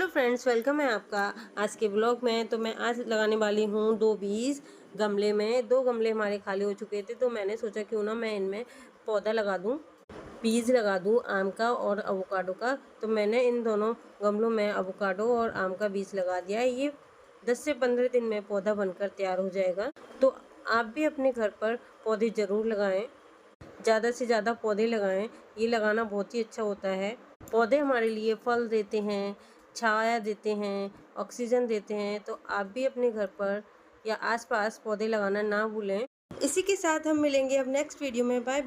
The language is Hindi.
हेलो फ्रेंड्स, वेलकम है आपका आज के ब्लॉग में। तो मैं आज लगाने वाली हूँ 2 बीज गमले में। 2 गमले हमारे खाली हो चुके थे, तो मैंने सोचा क्यों ना मैं इनमें पौधा लगा दूँ, बीज लगा दूँ आम का और एवोकाडो का। तो मैंने इन दोनों गमलों में एवोकाडो और आम का बीज लगा दिया है। ये 10 से 15 दिन में पौधा बनकर तैयार हो जाएगा। तो आप भी अपने घर पर पौधे ज़रूर लगाएँ, ज़्यादा से ज़्यादा पौधे लगाएं। ये लगाना बहुत ही अच्छा होता है। पौधे हमारे लिए फल देते हैं, छाया देते हैं, ऑक्सीजन देते हैं। तो आप भी अपने घर पर या आसपास पौधे लगाना ना भूलें। इसी के साथ हम मिलेंगे अब नेक्स्ट वीडियो में। Bye bye.